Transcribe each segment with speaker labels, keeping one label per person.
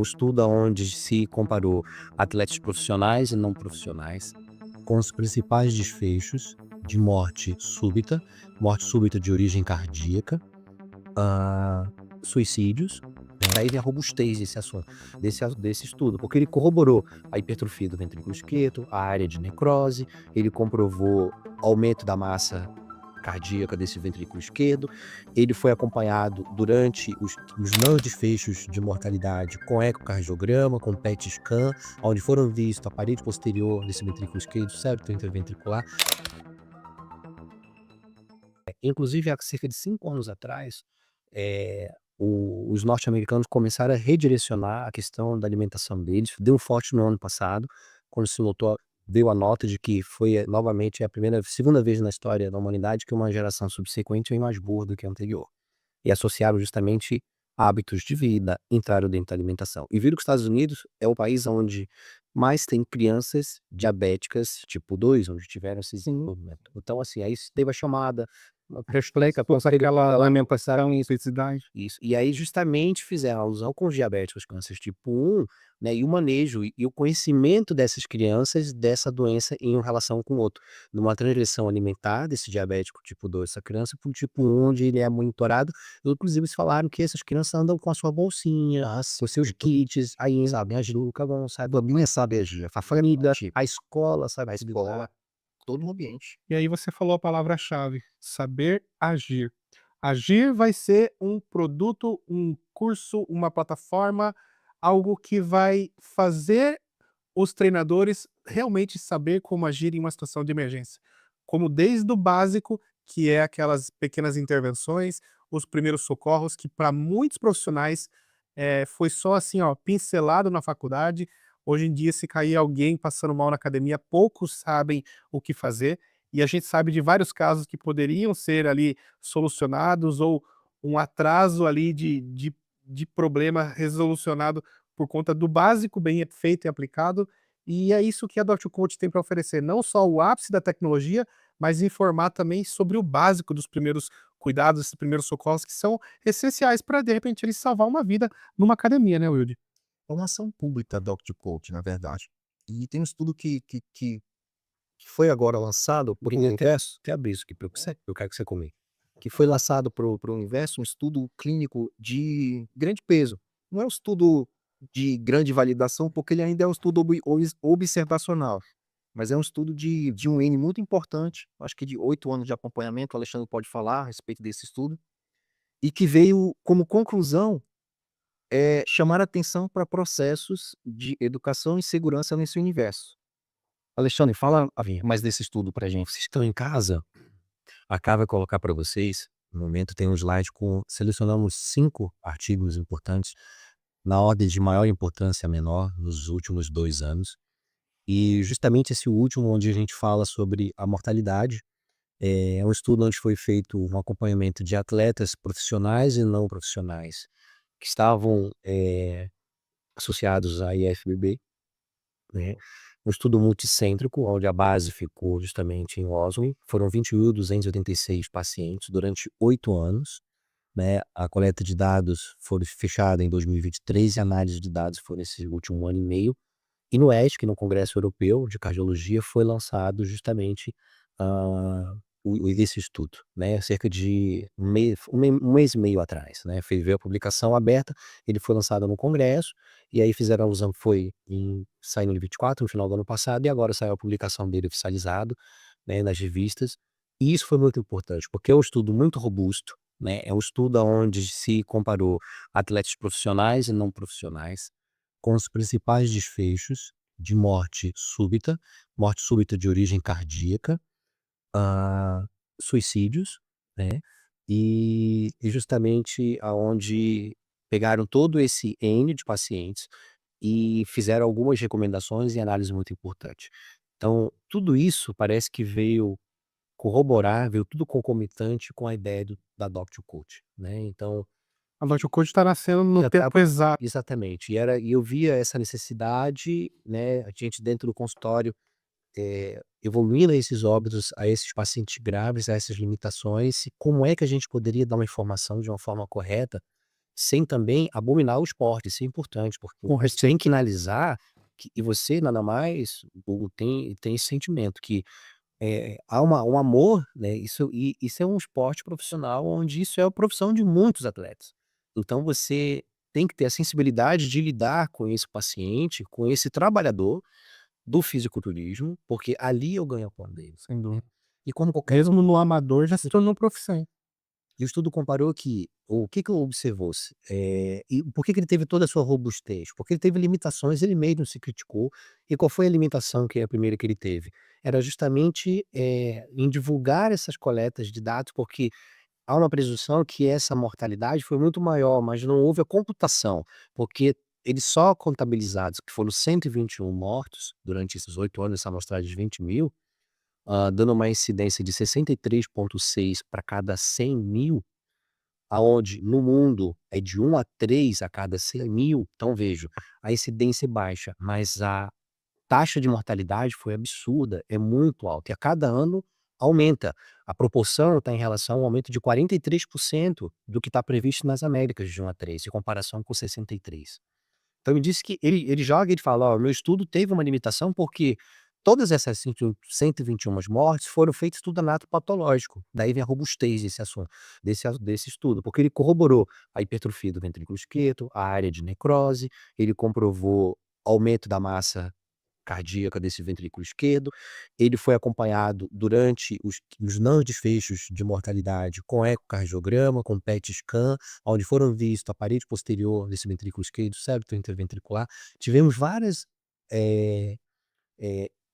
Speaker 1: um estudo onde se comparou atletas profissionais e não profissionais, com os principais desfechos de morte súbita de origem cardíaca, ah, suicídios, para ver a robustez desse estudo, porque ele corroborou a hipertrofia do ventrículo esquerdo, a área de necrose, ele comprovou aumento da massa cardíaca desse ventrículo esquerdo, ele foi acompanhado durante os não desfechos de mortalidade com ecocardiograma, com PET scan, onde foram vistos a parede posterior desse ventrículo esquerdo, septo interventricular. Inclusive, há cerca de 5 anos atrás, os norte-americanos começaram a redirecionar a questão da alimentação deles. Deu um forte no ano passado, quando se notou, deu a nota de que foi novamente a segunda vez na história da humanidade que uma geração subsequente é mais boa do que a anterior. E associaram justamente hábitos de vida, entraram dentro da alimentação. E viram que os Estados Unidos é o país onde mais tem crianças diabéticas tipo 2, onde tiveram esse desenvolvimento. Então, assim, aí teve a chamada.
Speaker 2: Explica, pô, aquela alimentação e intensidade.
Speaker 1: Isso. E aí justamente fizeram alusão com os diabéticos câncer tipo 1, né, e o manejo e o conhecimento dessas crianças dessa doença em relação com o outro. Numa transição alimentar desse diabético tipo 2, essa criança, para o tipo 1, onde ele é monitorado. Inclusive eles falaram que essas crianças andam com a sua bolsinha, com seus kits, aí sabem as Dúlcavan, sabe, sabe, a família, a escola, sabe, a escola, todo o ambiente.
Speaker 2: E aí você falou a palavra-chave: saber agir. Agir vai ser um produto, um curso, uma plataforma, algo que vai fazer os treinadores realmente saber como agir em uma situação de emergência. Como desde o básico, que é aquelas pequenas intervenções, os primeiros socorros, que para muitos profissionais foi só assim, ó, pincelado na faculdade. Hoje em dia, se cair alguém passando mal na academia, poucos sabem o que fazer. E a gente sabe de vários casos que poderiam ser ali solucionados, ou um atraso ali de problema resolucionado por conta do básico bem feito e aplicado. E é isso que a Dr. Coach tem para oferecer, não só o ápice da tecnologia, mas informar também sobre o básico dos primeiros cuidados, esses primeiros socorros que são essenciais para, de repente, ele salvar uma vida numa academia, né, Wilde?
Speaker 3: É uma ação pública Dr. Coach, na verdade. E tem um estudo que foi agora lançado
Speaker 1: Por ingresso, até abrir isso aqui para você, eu quero que você comente.
Speaker 3: que foi lançado para o universo, um estudo clínico de grande peso. Não é um estudo de grande validação, porque ele ainda é um estudo observacional, mas é um estudo de um N muito importante, acho que de 8 anos de acompanhamento, o Alexandre pode falar a respeito desse estudo, e que veio como conclusão chamar atenção para processos de educação e segurança nesse universo. Alexandre, fala mais desse estudo para gente.
Speaker 1: Vocês estão em casa, acaba de colocar para vocês, no momento tem um slide com selecionamos 5 artigos importantes, na ordem de maior importância a menor, nos últimos 2 anos. E justamente esse último, onde a gente fala sobre a mortalidade, é um estudo onde foi feito um acompanhamento de atletas profissionais e não profissionais, que estavam, associados à IFBB, né. Um estudo multicêntrico, onde a base ficou justamente em Oslo. Foram 20.286 pacientes durante 8 anos, né. A coleta de dados foi fechada em 2023 e a análise de dados foi nesse último ano e meio. E no ESC, no Congresso Europeu de Cardiologia, foi lançado justamente, hã, esse estudo, né, cerca de um mês e meio atrás, né, veio a publicação aberta, ele foi lançado no congresso, e aí fizeram alusão, saiu no 24, no final do ano passado, e agora saiu a publicação dele oficializado, né, nas revistas. E isso foi muito importante, porque é um estudo muito robusto, né, é um estudo aonde se comparou atletas profissionais e não profissionais, com os principais desfechos de morte súbita de origem cardíaca, ah, suicídios, né, e justamente aonde pegaram todo esse N de pacientes e fizeram algumas recomendações e análise muito importante. Então, tudo isso parece que veio corroborar, veio tudo concomitante com a ideia da Dr. Coach, né, então
Speaker 2: A Dr. Coach está nascendo no
Speaker 1: já
Speaker 2: tempo
Speaker 1: estava
Speaker 2: exato.
Speaker 1: exatamente, e eu via essa necessidade, né, a gente dentro do consultório, evoluindo a esses óbitos, a esses pacientes graves, a essas limitações, e como é que a gente poderia dar uma informação de uma forma correta, sem também abominar o esporte, isso é importante, porque
Speaker 2: Correto.
Speaker 1: tem que analisar que e você nada mais tem esse sentimento que, há um amor, né, isso é um esporte profissional onde isso é a profissão de muitos atletas. Então você tem que ter a sensibilidade de lidar com esse paciente, com esse trabalhador do fisiculturismo, porque ali é o ganha-pão dele.
Speaker 2: Sem dúvida.
Speaker 1: E como qualquer
Speaker 2: Mesmo no amador já se tornou profissão.
Speaker 1: E o estudo comparou que o que observou-se, e por que ele teve toda a sua robustez? Porque ele teve limitações, ele mesmo se criticou. E qual foi a limitação que é a primeira que ele teve? Era justamente, em divulgar essas coletas de dados, porque há uma presunção que essa mortalidade foi muito maior, mas não houve a computação, porque eles só contabilizados, que foram 121 mortos durante esses 8 anos, essa amostragem de 20.000, dando uma incidência de 63,6 para cada 100.000, aonde no mundo é de 1 a 3 a cada 100.000. Então vejo, a incidência é baixa, mas a taxa de mortalidade foi absurda, é muito alta e a cada ano aumenta. A proporção está em relação ao aumento de 43% do que está previsto nas Américas de 1 a 3, em comparação com 63. Então ele disse que ele joga, ele fala: "Ó, meu estudo teve uma limitação, porque todas essas 121 mortes foram feitas tudo anatopatológico". Daí vem a robustez desse assunto, desse estudo, porque ele corroborou a hipertrofia do ventrículo esquerdo, a área de necrose, ele comprovou aumento da massa cardíaca desse ventrículo esquerdo, ele foi acompanhado durante os não desfechos de mortalidade com ecocardiograma, com PET scan, onde foram vistos a parede posterior desse ventrículo esquerdo, septo interventricular. Tivemos várias, eh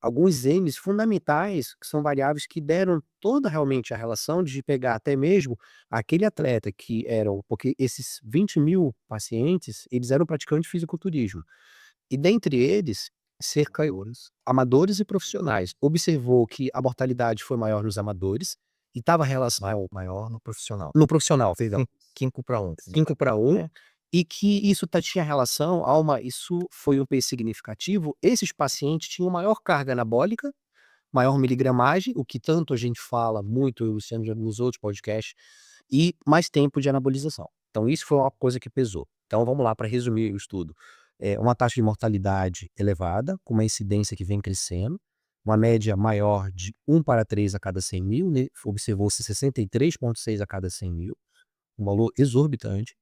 Speaker 1: alguns N's fundamentais, que são variáveis que deram toda realmente a relação de pegar até mesmo aquele atleta que eram, porque esses 20.000 pacientes, eles eram praticantes de fisiculturismo. E dentre eles, cerca amadores e profissionais. Observou que a mortalidade foi maior nos amadores e estava relacionado
Speaker 3: Maior no profissional.
Speaker 1: no profissional, perdão,
Speaker 3: 5 para 1.
Speaker 1: 5 para 1,
Speaker 3: É.
Speaker 1: e que isso tinha relação a isso foi um peso significativo, esses pacientes tinham maior carga anabólica, maior miligramagem, o que tanto a gente fala muito, eu e o Luciano já nos outros podcasts, e mais tempo de anabolização. Então isso foi uma coisa que pesou. Então vamos lá para resumir o estudo. Uma taxa de mortalidade elevada, com uma incidência que vem crescendo, uma média maior de 1 para 3 a cada 100.000, né, observou-se 63,6 a cada 100.000, um valor exorbitante.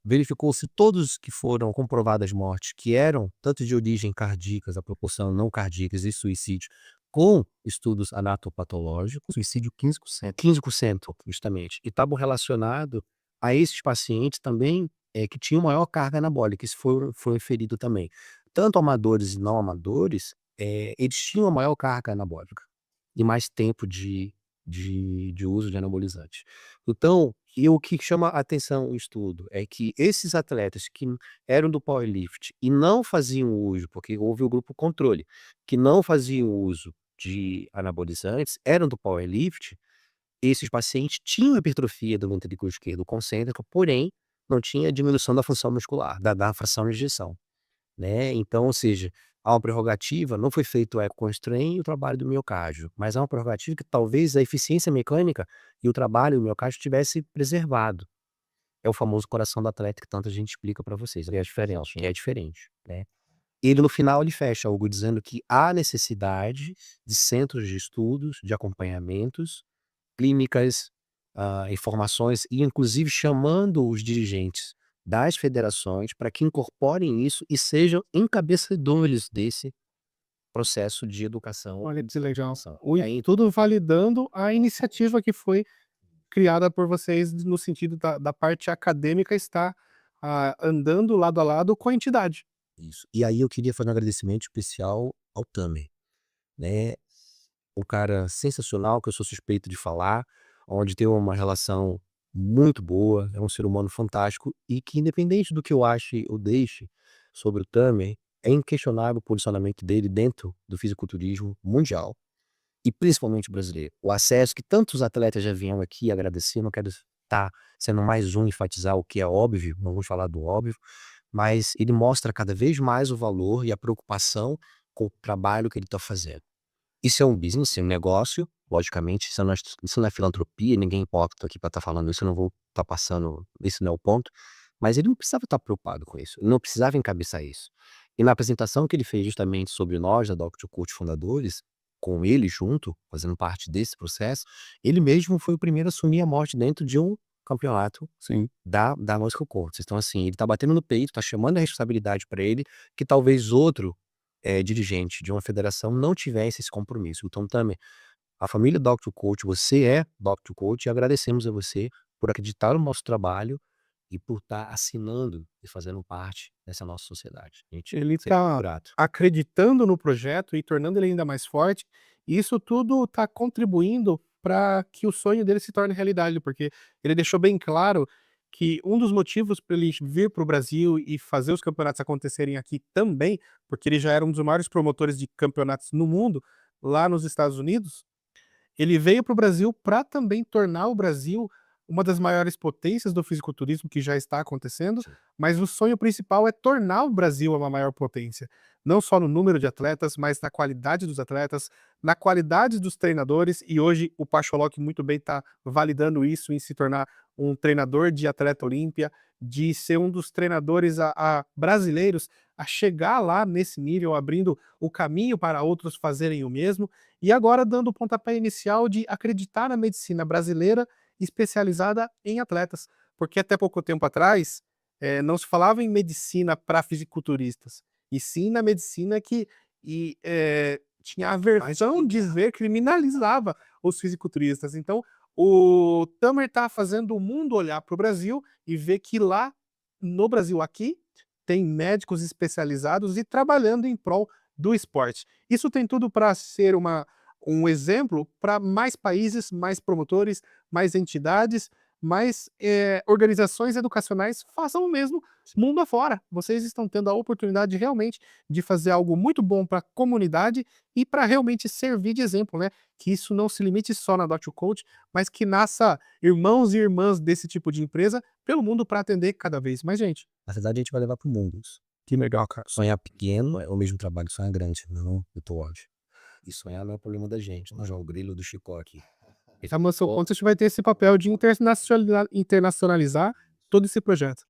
Speaker 1: Verificou-se todos que foram comprovadas mortes, que eram tanto de origem cardíacas, a proporção não cardíacas e suicídio, com estudos anatopatológicos,
Speaker 3: Suicídio 15%.
Speaker 1: 15% justamente, e estavam relacionado a esses pacientes também, que tinham maior carga anabólica, isso foi referido também. Tanto amadores e não amadores, eles tinham a maior carga anabólica e mais tempo de uso de anabolizante. Então, e o que chama a atenção o estudo é que esses atletas que eram do powerlift e não faziam uso, porque houve o grupo controle, que não faziam uso de anabolizantes, eram do powerlift, esses pacientes tinham hipertrofia do ventrículo esquerdo concêntrico, porém não tinha diminuição da função muscular, da fração de ejeção, né. Então, ou seja, há uma prerrogativa, não foi feito o eco-constraint e o trabalho do miocárdio, mas há uma prerrogativa que talvez a eficiência mecânica e o trabalho do miocárdio tivesse preservado. É o famoso coração do atleta que tanta gente explica para vocês, é a diferença, que é diferente, né. Ele no final ele fecha algo dizendo que há necessidade de centros de estudos, de acompanhamentos, clínicas, informações e inclusive chamando os dirigentes das federações para que incorporem isso e sejam encabeçadores desse processo de educação.
Speaker 2: Olha que legal.
Speaker 1: E aí
Speaker 2: Tudo validando a iniciativa que foi criada por vocês no sentido da parte acadêmica estar, andando lado a lado com a entidade.
Speaker 1: isso. E aí eu queria fazer um agradecimento especial ao Tamer, né, um cara sensacional que eu sou suspeito de falar, onde tem uma relação muito boa, é um ser humano fantástico e que independente do que eu ache ou deixe sobre o Tamer, é inquestionável o posicionamento dele dentro do fisiculturismo mundial e principalmente brasileiro. O acesso que tantos atletas já vieram aqui agradecer, não quero estar sendo mais um enfatizar o que é óbvio, não vamos falar do óbvio, mas ele mostra cada vez mais o valor e a preocupação com o trabalho que ele está fazendo. Isso é um business, é um negócio, logicamente, isso não é filantropia, ninguém é hipócrita aqui pra estar falando isso, eu não vou estar passando, esse não é o ponto, mas ele não precisava estar preocupado com isso, ele não precisava encabeçar isso. E na apresentação que ele fez justamente sobre nós, da Dr. Coach fundadores, com ele junto, fazendo parte desse processo, ele mesmo foi o primeiro a assumir a morte dentro de um campeonato
Speaker 2: Sim.
Speaker 1: da Musical Courts. Então, assim, ele tá batendo no peito, tá chamando a responsabilidade para ele, que talvez outro dirigente de uma federação não tivesse esse compromisso. Então, também, a família Dr. Coach, você é Dr. Coach, e agradecemos a você por acreditar no nosso trabalho e por estar assinando e fazendo parte dessa nossa sociedade. A gente
Speaker 2: Ele
Speaker 1: sempre
Speaker 2: está
Speaker 1: grato.
Speaker 2: acreditando no projeto e tornando ele ainda mais forte, e isso tudo está contribuindo para que o sonho dele se torne realidade, porque ele deixou bem claro que um dos motivos para ele vir para o Brasil e fazer os campeonatos acontecerem aqui também, porque ele já era um dos maiores promotores de campeonatos no mundo, lá nos Estados Unidos, ele veio para o Brasil para também tornar o Brasil uma das maiores potências do fisiculturismo, que já está acontecendo,
Speaker 1: Sim.
Speaker 2: mas o sonho principal é tornar o Brasil uma maior potência. Não só no número de atletas, mas na qualidade dos atletas, na qualidade dos treinadores, e hoje o Pacholok muito bem está validando isso em se tornar um treinador de atleta olímpia, de ser um dos treinadores brasileiros a chegar lá nesse nível, abrindo o caminho para outros fazerem o mesmo. E agora dando o pontapé inicial de acreditar na medicina brasileira especializada em atletas, porque até pouco tempo atrás, não se falava em medicina para fisiculturistas, e sim na medicina que tinha a aversão de ver, criminalizava os fisiculturistas. Então, o Tamer está fazendo o mundo olhar para o Brasil e ver que lá no Brasil aqui, tem médicos especializados e trabalhando em prol do esporte. Isso tem tudo para ser um exemplo para mais países, mais promotores, mais entidades, mais organizações educacionais façam o mesmo mundo afora. Vocês estão tendo a oportunidade realmente de fazer algo muito bom para a comunidade e para realmente servir de exemplo, né? Que isso não se limite só na Dr. Coach, mas que nasça irmãos e irmãs desse tipo de empresa pelo mundo para atender cada vez mais gente.
Speaker 1: Na verdade, a gente vai levar para o mundo isso.
Speaker 2: Que legal, cara.
Speaker 1: Sonhar pequeno é o mesmo trabalho que sonhar grande, não do Todd. E sonhar não é problema da gente, não é o grilo do Chicó aqui.
Speaker 2: A Muscle Content vai ter esse papel de internacionalizar todo esse projeto.